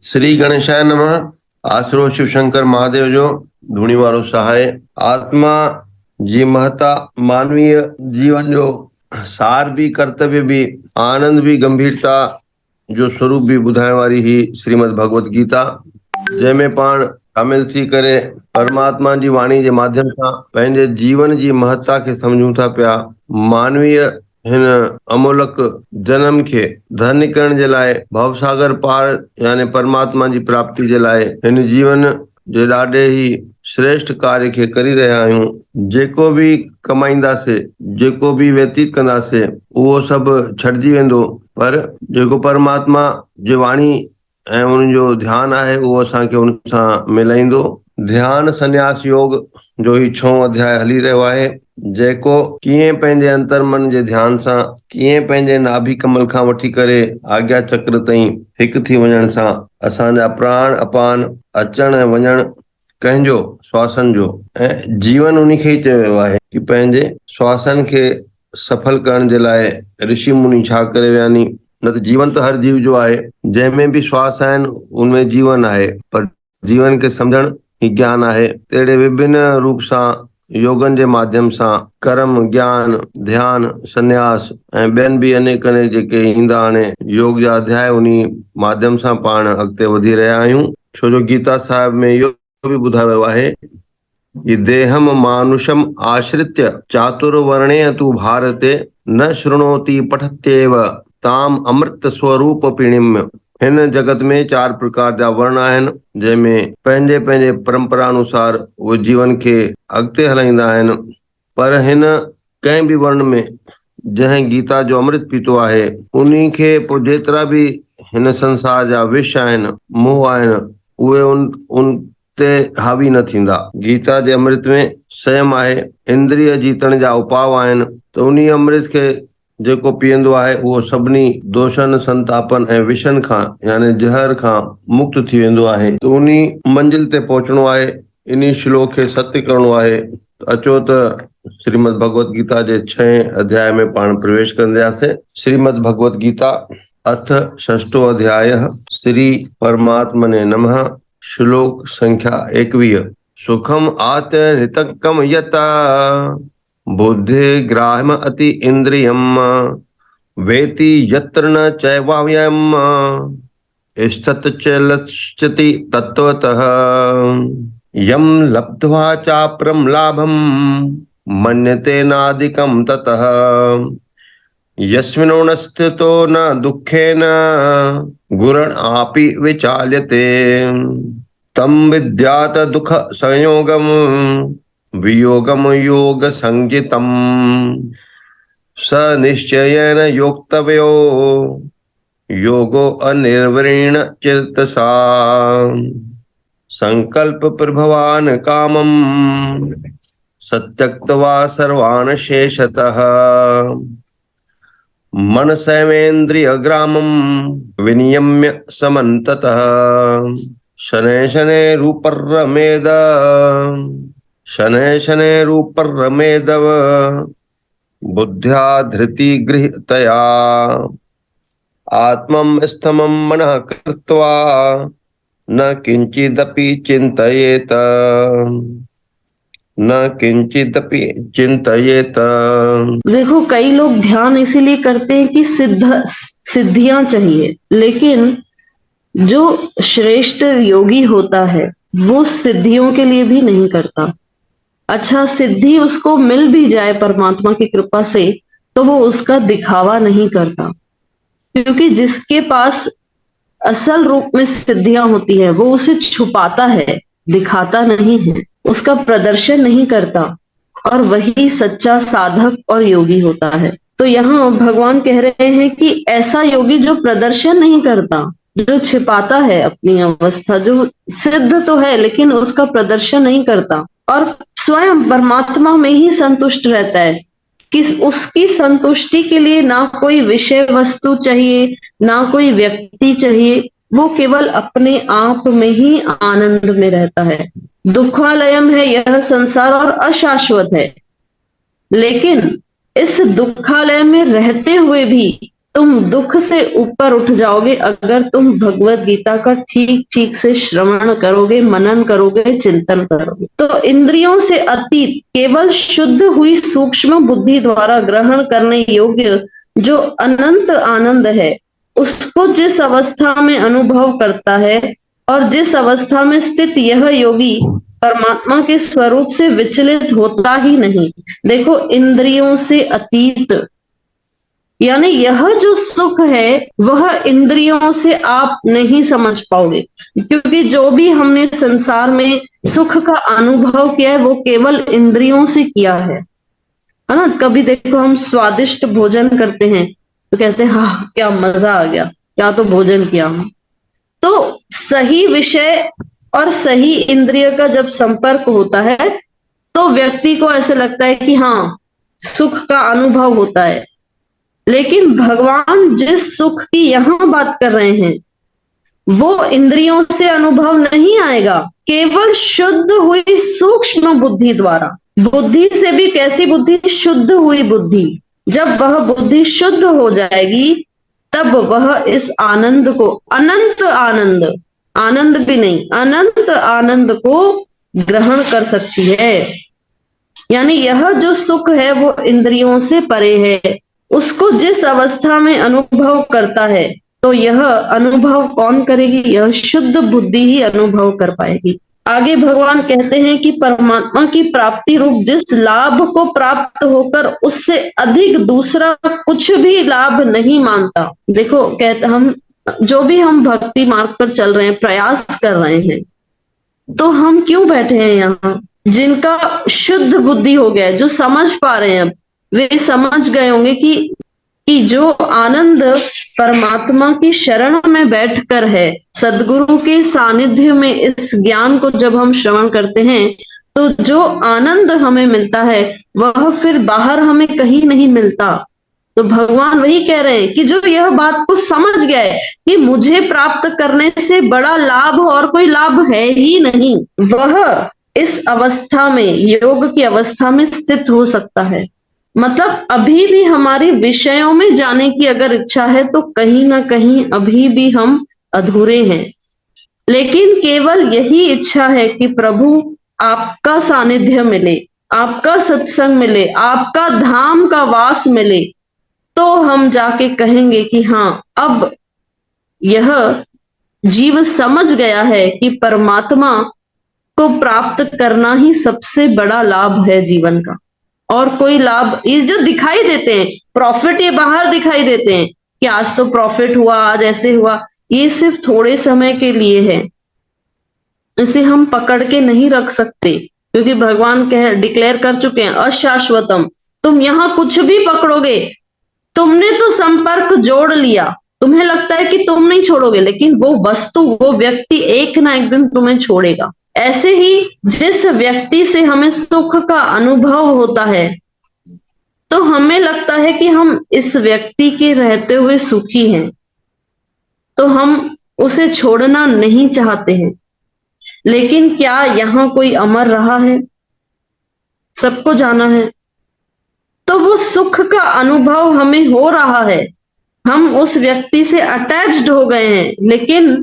श्री गणेशाय नमः। आसरो शिव शंकर महादेव जो धूणी वारो सहाय। आत्मा जी महता मानवीय जीवन जो सार भी कर्तव्य भी आनंद भी गंभीरता जो स्वरूप भी ॿुधाइण वारी ही श्रीमद भगवत गीता, जंहिंमें पाण शामिल थी करे परमात्मा जी वाणी जे माध्यम सां पंहिंजे जीवन जी महत्ता खे सम्झूं था पिया। मानवीय हिन अमोलक जन्म खे धन्य करण जे लाइ भवसागर पार यानी परमात्मा जी प्राप्ति जे लाइ हिन जीवन जे ॾाढे ई श्रेष्ठ कार्य खे करी रहिया आहियूं। जेको बि कमाईंदासीं, जेको बि व्यतीत कंदासीं, उहो सभु छॾिजी वेंदो, पर जेको परमात्मा जी वाणी ऐं उन जो ध्यानु आहे उहो असांखे उन सां मिलाईंदो। ध्यान संन्यास योग जो ही 6हों अध्याय हली रहियो आहे, जेको कीअं पंहिंजे अंतर मन जे ध्यान सां कीअं पंहिंजे नाभि कमल खां वठी करे आज्ञा चक्र ताईं हिकु थी वञण सां असांजा प्राण अपान अचण ऐं वञण कंहिंजो श्वासन जो ऐं जीवन उन खे ई चयो वियो आहे कि पंहिंजे श्वासन खे सफल करण जे लाइ ऋषि मुनि छा करे विया नी। न त जीवन त हर जीव जो आहे, जंहिंमें बि श्वास आहिनि उनमें जीवन आहे, पर जीवन खे सम्झण ही ज्ञान आहे। तहिड़े विभिन्न रूप सां योगन जे माध्यम सां कर्म ज्ञान ध्यान संन्यास ऐं ॿियनि बि अनेक अनेक जेके ईंदा हाणे योग जा अध्याय उन माध्यम सां पाण अॻिते वधी रहिया आहियूं। छो जो गीता साहिब में इहो बि ॿुधायो वियो आहे कि देहम मानुषम आश्रित्य चातुर्वर्णे तु भारते न शृणोति पठत्येव ताम अमृत स्वरूप पिणिम। हिन जगत में 4 प्रकार जा वर्ण आहिनि, जंहिंमें पंहिंजे पंहिंजे परंपरा अनुसार उहे जीवन खे अॻिते हलाईंदा आहिनि, पर हिन कंहिं बि वर्ण में जंहिं गीता जो अमृत पीतो आहे उन खे पोइ जेतिरा बि हिन संसार जा विष आहिनि मोह आहिनि उहे उन ते हावी न थींदा। गीता जे अमृत में संयम आहे, इंद्रिय जीतण जा उपाव आहिनि, त उन अमृत खे जेको पीअंदो आहे उहो सभिनी दोषन संतापन ऐं विषन खां यानी जहर खां मुक्त थी वेंदो आहे। त उन मंजिल ते पहुचणो आहे, इन श्लोक खे सत्य करणो आहे। अचो त श्रीमद भगवत गीता जे 6 अध्याय में पाण प्रवेश कंदासीं। श्रीमद भगवत गीता अथ 6ठो अध्याय। श्री परमात्मने नमः। श्लोक संख्या 21। सुखम आत्मनितकम यता बुद्धि ग्राह्यम अति इंद्रियम वेति यत्र न चैवाव्ययम् स्थित च लक्ष्यति तत्वतः यम लब्ध्वा चाप्रम लाभम मन्यते नादिकं ततः यस्मिनो न स्थितो न दुःखेन गुरण आपि विचाल्यते तम विद्यात दुख संयोगम वियोगम योग संगितम स निश्चयेन योक्तव्यो योगो अनिर्वृण चेतसा संकल्प प्रभवान कामम सत्यक्त्वा सर्वान् शेषतः मनसैवेन्द्रिय ग्रामम विनियम्य समन्ततः शनैः शनैः रूपरमेदव बुद्ध्या धृति गृहीतया आत्मं स्थमं मनः कृत्वा न किंचिदपि चिंतयेत देखो, कई लोग ध्यान इसीलिए करते हैं कि सिद्धियां चाहिए, लेकिन जो श्रेष्ठ योगी होता है वो सिद्धियों के लिए भी नहीं करता। अच्छा, सिद्धि उसको मिल भी जाए परमात्मा की कृपा से तो वो उसका दिखावा नहीं करता, क्योंकि जिसके पास असल रूप में सिद्धियां होती है वो उसे छुपाता है, दिखाता नहीं है, उसका प्रदर्शन नहीं करता, और वही सच्चा साधक और योगी होता है। तो यहाँ भगवान कह रहे हैं कि ऐसा योगी जो प्रदर्शन नहीं करता, जो छिपाता है अपनी अवस्था, जो सिद्ध तो है लेकिन उसका प्रदर्शन नहीं करता और स्वयं परमात्मा में ही संतुष्ट रहता है, कि उसकी संतुष्टि के लिए ना कोई विषय वस्तु चाहिए, ना कोई व्यक्ति चाहिए, वो केवल अपने आप में ही आनंद में रहता है। दुखालयम है यह संसार और अशाश्वत है, लेकिन इस दुखालय में रहते हुए भी तुम दुख से ऊपर उठ जाओगे अगर तुम भगवत गीता का ठीक ठीक से श्रवण करोगे, मनन करोगे, चिंतन करोगे। तो इंद्रियों से अतीत केवल शुद्ध हुई सूक्ष्म बुद्धि द्वारा ग्रहण करने योग्य जो अनंत आनंद है, उसको जिस अवस्था में अनुभव करता है और जिस अवस्था में स्थित यह योगी परमात्मा के स्वरूप से विचलित होता ही नहीं। देखो, इंद्रियों से अतीत यानी यह जो सुख है वह इंद्रियों से आप नहीं समझ पाओगे, क्योंकि जो भी हमने संसार में सुख का अनुभव किया है वो केवल इंद्रियों से किया है ना। कभी देखो हम स्वादिष्ट भोजन करते हैं तो कहते हैं हाँ क्या मजा आ गया, क्या तो भोजन किया हम। तो सही विषय और सही इंद्रिय का जब संपर्क होता है तो व्यक्ति को ऐसे लगता है कि हाँ सुख का अनुभव होता है। लेकिन भगवान जिस सुख की यहां बात कर रहे हैं वो इंद्रियों से अनुभव नहीं आएगा, केवल शुद्ध हुई सूक्ष्म बुद्धि द्वारा। बुद्धि से भी कैसी बुद्धि? शुद्ध हुई बुद्धि। जब वह बुद्धि शुद्ध हो जाएगी तब वह इस आनंद को, अनंत आनंद, आनंद भी नहीं, अनंत आनंद को ग्रहण कर सकती है। यानी यह जो सुख है वो इंद्रियों से परे है। उसको जिस अवस्था में अनुभव करता है तो यह अनुभव कौन करेगी? यह शुद्ध बुद्धि ही अनुभव कर पाएगी। आगे भगवान कहते हैं कि परमात्मा की प्राप्ति रूप जिस लाभ को प्राप्त होकर उससे अधिक दूसरा कुछ भी लाभ नहीं मानता। देखो, कहते हम जो भी हम भक्ति मार्ग पर चल रहे हैं, प्रयास कर रहे हैं, तो हम क्यों बैठे हैं यहाँ? जिनका शुद्ध बुद्धि हो गया है, जो समझ पा रहे हैं, अब वे समझ गए होंगे कि जो आनंद परमात्मा की शरण में बैठकर है, सदगुरु के सानिध्य में इस ज्ञान को जब हम श्रवण करते हैं तो जो आनंद हमें मिलता है वह फिर बाहर हमें कहीं नहीं मिलता। तो भगवान वही कह रहे हैं कि जो यह बात को समझ गए कि मुझे प्राप्त करने से बड़ा लाभ और कोई लाभ है ही नहीं, वह इस अवस्था में, योग की अवस्था में स्थित हो सकता है। मतलब अभी भी हमारी विषयों में जाने की अगर इच्छा है तो कहीं ना कहीं अभी भी हम अधूरे हैं। लेकिन केवल यही इच्छा है कि प्रभु आपका सानिध्य मिले, आपका सत्संग मिले, आपका धाम का वास मिले, तो हम जाके कहेंगे कि हाँ अब यह जीव समझ गया है कि परमात्मा को प्राप्त करना ही सबसे बड़ा लाभ है जीवन का। और कोई लाभ ये जो दिखाई देते हैं प्रॉफिट, ये बाहर दिखाई देते हैं कि आज तो प्रॉफिट हुआ, आज ऐसे हुआ, ये सिर्फ थोड़े समय के लिए है। इसे हम पकड़ के नहीं रख सकते, क्योंकि भगवान डिक्लेयर कर चुके हैं अशाश्वतम। तुम यहां कुछ भी पकड़ोगे, तुमने तो संपर्क जोड़ लिया, तुम्हें लगता है कि तुम नहीं छोड़ोगे, लेकिन वो वस्तु, वो व्यक्ति एक ना एक दिन तुम्हें छोड़ेगा। ऐसे ही जिस व्यक्ति से हमें सुख का अनुभव होता है तो हमें लगता है कि हम इस व्यक्ति के रहते हुए सुखी हैं, तो हम उसे छोड़ना नहीं चाहते हैं। लेकिन क्या यहां कोई अमर रहा है? सबको जाना है। तो वो सुख का अनुभव हमें हो रहा है, हम उस व्यक्ति से अटैच्ड हो गए हैं, लेकिन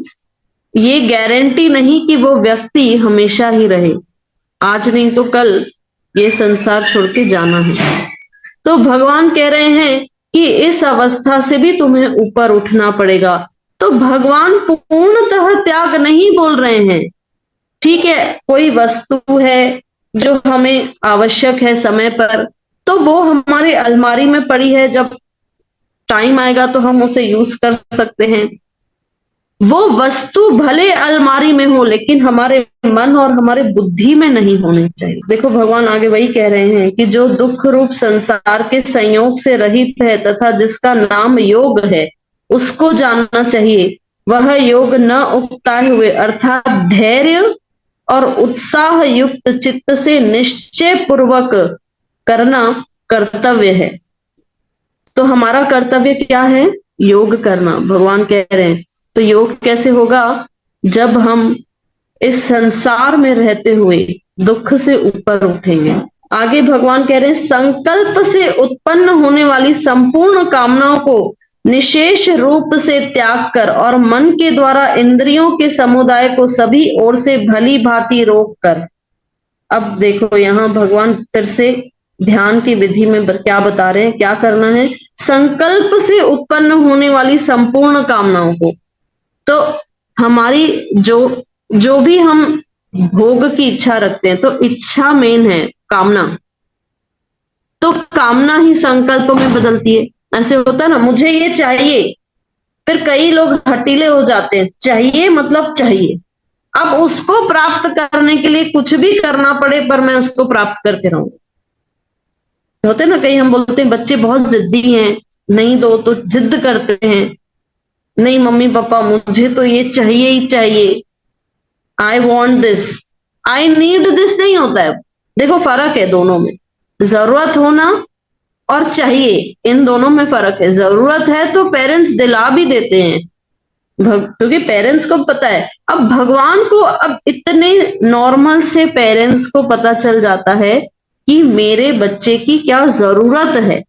ये गारंटी नहीं कि वो व्यक्ति हमेशा ही रहे। आज नहीं तो कल ये संसार छोड़ के जाना है। तो भगवान कह रहे हैं कि इस अवस्था से भी तुम्हें ऊपर उठना पड़ेगा। तो भगवान पूर्णतः त्याग नहीं बोल रहे हैं। ठीक है, कोई वस्तु है जो हमें आवश्यक है समय पर, तो वो हमारे अलमारी में पड़ी है, जब टाइम आएगा तो हम उसे यूज कर सकते हैं। वो वस्तु भले अलमारी में हो लेकिन हमारे मन और हमारे बुद्धि में नहीं होनी चाहिए। देखो भगवान आगे वही कह रहे हैं कि जो दुख रूप संसार के संयोग से रहित है तथा जिसका नाम योग है, उसको जानना चाहिए। वह योग न उकताए हुए अर्थात धैर्य और उत्साह युक्त चित्त से निश्चय पूर्वक करना कर्तव्य है। तो हमारा कर्तव्य क्या है? योग करना। भगवान कह रहे हैं तो योग कैसे होगा? जब हम इस संसार में रहते हुए दुख से ऊपर उठेंगे। आगे भगवान कह रहे हैं संकल्प से उत्पन्न होने वाली संपूर्ण कामनाओं को निशेष रूप से त्याग कर और मन के द्वारा इंद्रियों के समुदाय को सभी ओर से भली भांति रोक कर। अब देखो यहाँ भगवान फिर से ध्यान की विधि में क्या बता रहे हैं, क्या करना है। संकल्प से उत्पन्न होने वाली संपूर्ण कामनाओं को, तो हमारी जो जो भी हम भोग की इच्छा रखते हैं, तो इच्छा मेन है, कामना, तो कामना ही संकल्प में बदलती है। ऐसे होता है ना, मुझे ये चाहिए, फिर कई लोग हटीले हो जाते हैं, चाहिए मतलब चाहिए, अब उसको प्राप्त करने के लिए कुछ भी करना पड़े पर मैं उसको प्राप्त करके रहूंगा। होते ना, कहीं हम बोलते हैं बच्चे बहुत जिद्दी हैं, नहीं दो तो जिद करते हैं, नहीं मम्मी पापा मुझे तो ये चाहिए ही चाहिए, I want this, I need this नहीं होता है। देखो फर्क है दोनों में, जरूरत होना और चाहिए, इन दोनों में फर्क है। जरूरत है तो पेरेंट्स दिला भी देते हैं, क्योंकि पेरेंट्स को पता है। अब भगवान को, अब इतने नॉर्मल से पेरेंट्स को पता चल जाता है कि मेरे बच्चे की क्या जरूरत है,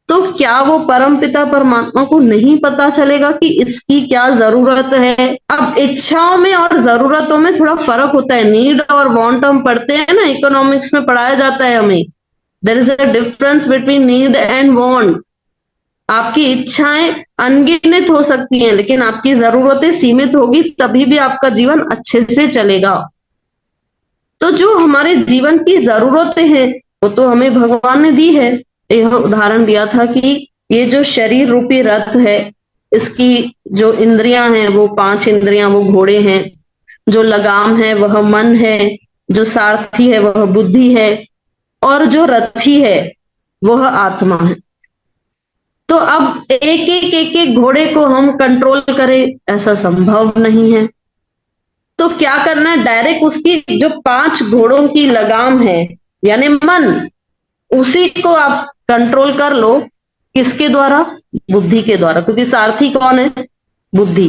तो क्या वो परमपिता परमात्मा को नहीं पता चलेगा कि इसकी क्या जरूरत है। अब इच्छाओं में और जरूरतों में थोड़ा फर्क होता है। नीड और वांट हम पढ़ते हैं ना, इकोनॉमिक्स में पढ़ाया जाता है हमें, there is a difference between need and want. आपकी इच्छाएं अनगिनत हो सकती हैं, लेकिन आपकी जरूरतें सीमित होगी, तभी भी आपका जीवन अच्छे से चलेगा। तो जो हमारे जीवन की जरूरतें हैं वो तो हमें भगवान ने दी है। यह उदाहरण दिया था कि ये जो शरीर रूपी रथ है, इसकी जो इंद्रियां हैं वो 5 इंद्रियां, वो घोड़े हैं, जो लगाम है वह मन है, जो सारथी है वह बुद्धि है, और जो रथी है वह आत्मा है। तो अब एक एक घोड़े को हम कंट्रोल करें, ऐसा संभव नहीं है। तो क्या करना है, डायरेक्ट उसकी जो 5 घोड़ों की लगाम है यानी मन, उसी को आप कंट्रोल कर लो। किसके द्वारा? बुद्धि के द्वारा, क्योंकि सारथी कौन है? बुद्धि।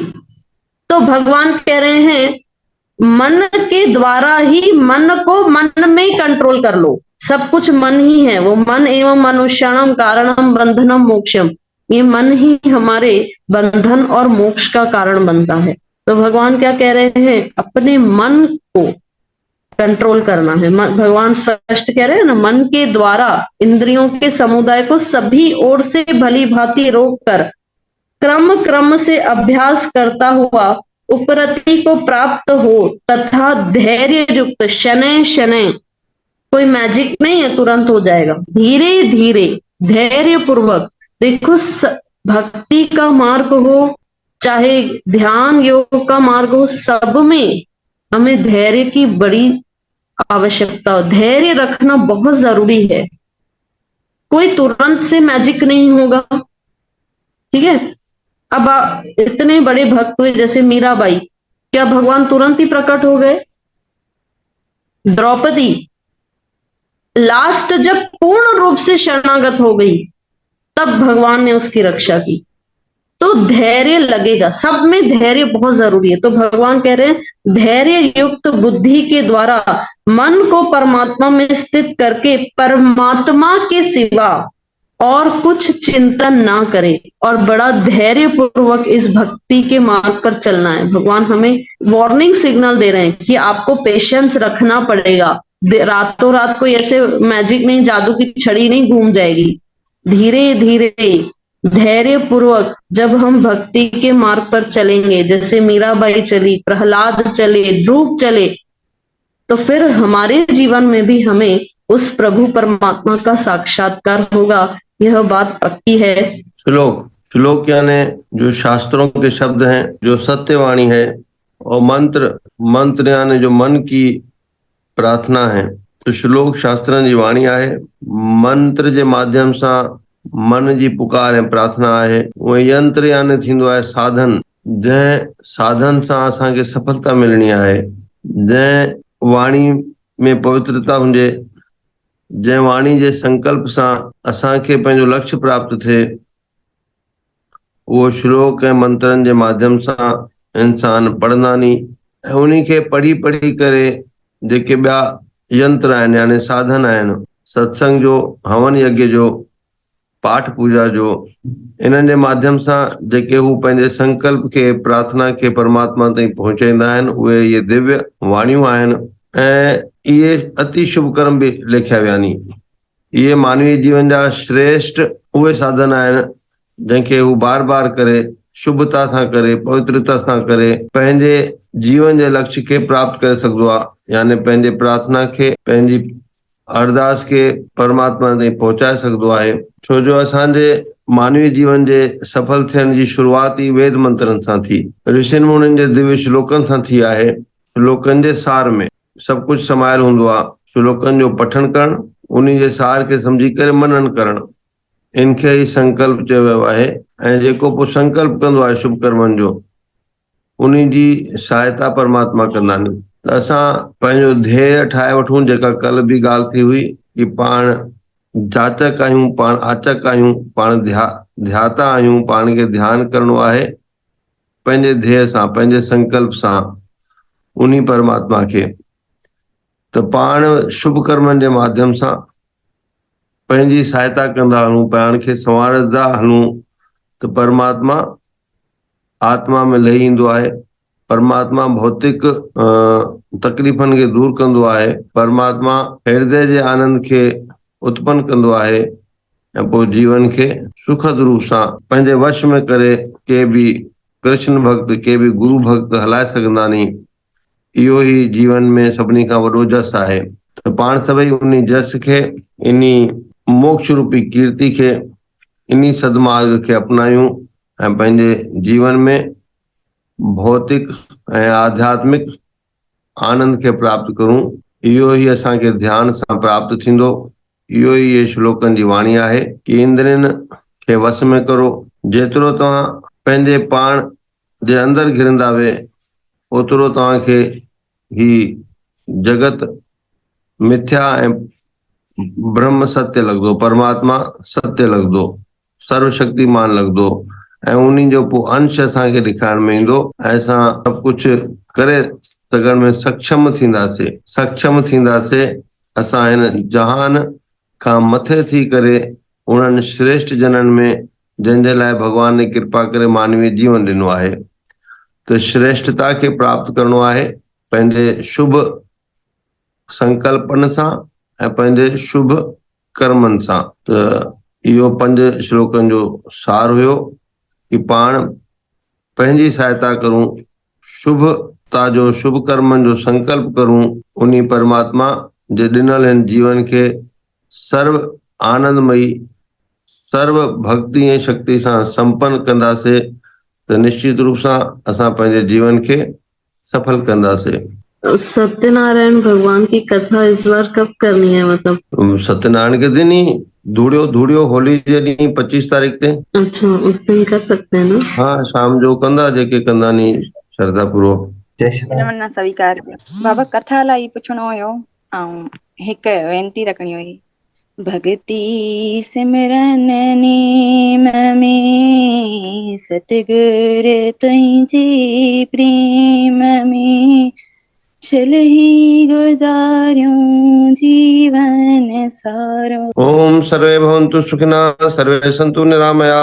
तो भगवान कह रहे हैं मन के द्वारा ही मन को मन में ही कंट्रोल कर लो। सब कुछ मन ही है, वो मन एवं मनुष्याणम कारणम बंधनम मोक्षम, ये मन ही हमारे बंधन और मोक्ष का कारण बनता है। तो भगवान क्या कह रहे हैं, अपने मन को कंट्रोल करना है। भगवान स्पष्ट कह रहे हैं ना, मन के द्वारा इंद्रियों के समुदाय को सभी ओर से भली भांति रोक कर क्रम क्रम से अभ्यास करता हुआ उपरति को प्राप्त हो, तथा धैर्य युक्त शनै शनै, कोई मैजिक नहीं है तुरंत हो जाएगा, धीरे धीरे धैर्य पूर्वक। देखो भक्ति का मार्ग हो चाहे ध्यान योग का मार्ग हो, सब में हमें धैर्य की बड़ी आवश्यकता हो। धैर्य रखना बहुत जरूरी है, कोई तुरंत से मैजिक नहीं होगा, ठीक है। अब इतने बड़े भक्त हुए जैसे मीराबाई, क्या भगवान तुरंत ही प्रकट हो गए? द्रौपदी लास्ट जब पूर्ण रूप से शरणागत हो गई, तब भगवान ने उसकी रक्षा की। तो धैर्य लगेगा, सब में धैर्य बहुत जरूरी है। तो भगवान कह रहे हैं धैर्य युक्त बुद्धि के द्वारा मन को परमात्मा में स्थित करके परमात्मा के सिवा और कुछ चिंतन ना करे, और बड़ा धैर्य पूर्वक इस भक्ति के मार्ग पर चलना है। भगवान हमें वार्निंग सिग्नल दे रहे हैं कि आपको पेशेंस रखना पड़ेगा। रातों रात कोई ऐसे मैजिक नहीं, जादू की छड़ी नहीं घूम जाएगी। धीरे धीरे धैर्य पूर्वक जब हम भक्ति के मार्ग पर चलेंगे, जैसे मीराबाई चली, प्रहलाद चले, ध्रुव चले, तो फिर हमारे जीवन में भी हमें उस प्रभु परमात्मा का साक्षात्कार होगा, यह बात पक्की है। श्लोक यानी जो शास्त्रों के शब्द हैं, जो सत्यवाणी है, और मंत्र यानी जो मन की प्रार्थना है। तो श्लोक शास्त्र जी वाणी आहे, मंत्र जे माध्यम सां मन जी पुकार ऐं प्रार्थना आहे। उहो यंत्र यानी थींदो आहे साधन, जंहिं साधन सां असांखे सफलता मिलणी आहे। जंहिं वाणी में पवित्रता हुजे, जंहिं वाणी जे संकल्प सां असांखे पंहिंजो लक्ष्य प्राप्त थिए, उहो श्लोक ऐं मंत्रनि जे माध्यम सां इंसान पढ़ंदानी, ऐं उन्ही खे पढ़ी पढ़ी करे जेके ॿिया यंत्र आहिनि यानी साधन आहिनि, सत्संग जो, हवन यज्ञ जो, पाठ पूजा जो इन्हनि जे माध्यम सां जेके हू पंहिंजे संकल्प खे प्रार्थना खे परमात्मा ताईं पहुचाईंदा आहिनि उहे इहे दिव्य वाणियूं आहिनि ऐं इहे अति शुभ कर्म बि लेखिया विया आहिनि। इहे मानवीय जीवन जा श्रेष्ठ उहे साधन आहिनि जंहिंखे हू बार बार करे शुभता सां करे पवित्रता सां करे पंहिंजे जीवन जे लक्ष्य खे प्राप्त करे सघंदो आहे, यानी पंहिंजे प्रार्थना खे पंहिंजी अरदास खे परमात्मा ताईं पहुचाए सघंदो आहे। छो जो असांजे मानवीय जीवन जे सफल थियण जी शुरूआत ई वेद मंत्रनि सां थी, ऋषिनि मुनिनि जे दिव्य श्लोकनि सां थी आहे। श्लोकनि जे सार में सभु कुझु समायल हूंदो आहे। श्लोकनि जो पठन करणु, उन्ही जे सार खे सम्झी करे मनन करणु, इनखे ई संकल्प चयो वियो आहे। ऐं जेको पोइ संकल्प कंदो आहे शुभ कर्मनि जो उन्ही जी सहायता परमात्मा कंदा आहिनि। त असां पंहिंजो ध्येय ठाहे वठूं, जेका कल्ह बि ॻाल्हि थी हुई कि पाण जाचक आहियूं, पाण आचक आहियूं, पाण ध्याता आहियूं, पाण खे ध्यानु करिणो आहे पंहिंजे ध्येय सां, पंहिंजे संकल्प सां उन्ही परमात्मा खे। त पाण शुभ कर्मनि जे माध्यम सां पंहिंजी सहायता कंदा हलूं, पाण खे संवारंदा हलूं त परमात्मा आत्मा में लही ईंदो आहे। परमात्मा भौतिक तकलीफ़नि खे दूर कंदो आहे। परमात्मा हृदय जे आनंद खे उत्पन्न कंदो आहे ऐं पोइ जीवन खे सुखद रूप सां पंहिंजे वश में करे के बि कृष्ण भक्त, के बि गुरु भक्त हलाए सघंदा नी। इहो ई जीवन में सभिनी खां वॾो जस आहे। त पाण सभई उन जस खे, इन्ही मोक्ष रूपी कीर्ति खे, इन्ही सदमार्ग खे अपनायूं ऐं पंहिंजे जीवन में भौतिक ऐं आध्यात्मिक आनंद खे प्राप्त करूं। इहो ई असांखे ध्यान सां प्राप्त थींदो। इहो ई ये श्लोकनि जी वाणी आहे कि इंद्रियनि खे वस में करो। जेतिरो तव्हां पंहिंजे पाण जे अंदरि घिरंदा वे ओतिरो तव्हांखे ही जगत मिथ्या ऐं ब्रह्म सत्य लॻंदो, परमात्मा सत्य लॻंदो, सर्वशक्तिमान लॻंदो ऐं उन्ही जो पोइ अंश असांखे ॾेखारण में ईंदो ऐं असां सभु कुझु करे सघण में सक्षम थींदासीं। असां हिन जहान खां मथे थी करे उन्हनि श्रेष्ठ जननि में जंहिंजे लाइ भॻवान ने कृपा करे मानवीय जीवन ॾिनो आहे। त श्रेष्ठता खे प्राप्त करणो आहे पंहिंजे शुभ संकल्पन सां ऐं पंहिंजे शुभ कर्मनि सां। त इहो 5 श्लोकनि जो सार हुयो कि पाण पंहिंजी सहायता करूं, शुभता जो, शुभ कर्मनि जो संकल्प करूं, उन्ही परमात्मा जे ॾिनल हिन जीवन खे सर्व आनंदमयी, सर्व भक्ति ऐं शक्ति सां संपन्न कंदासीं त निश्चित रूप सां असां पंहिंजे जीवन खे सफल कंदासीं। सत्यनारायण भगवान की कथा इस बार कब करनी है? मतलब सत्यनारायण के दिन ही, धूड़ियो होली जे ॾींहुं 25 तारीख़ ते। अच्छा, उस दिन कर सकते हैं ना? हाँ, शाम जो कंदा जेके कंदा नी श्रद्धा पूर्वक। न स्वीकार कयो। बाबा कथा लाइ पुछणो हुयो ऐं हिकु वेनती रखणी हुई। भक्ति सिमरन नेम में सतगुर तुझी प्रेम में शलही गुजारूं जीवन सारो। ओम सर्वे भवन्तु सुखिनः, सर्वे सन्तु निरामया,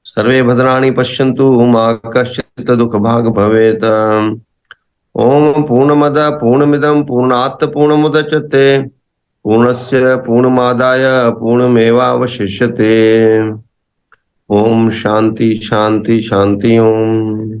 सर्वे भद्राणि पश्यन्तु मा कश्चित् दुःखभाग् भवेत्। ओम पूर्णमदः पूर्णमिदं पूर्णात् पूर्णमुदच्यते पूर्णस्य पूर्णमादाय पूर्णमेवावशिष्यते। ओम शांति शांति शांति। ओम।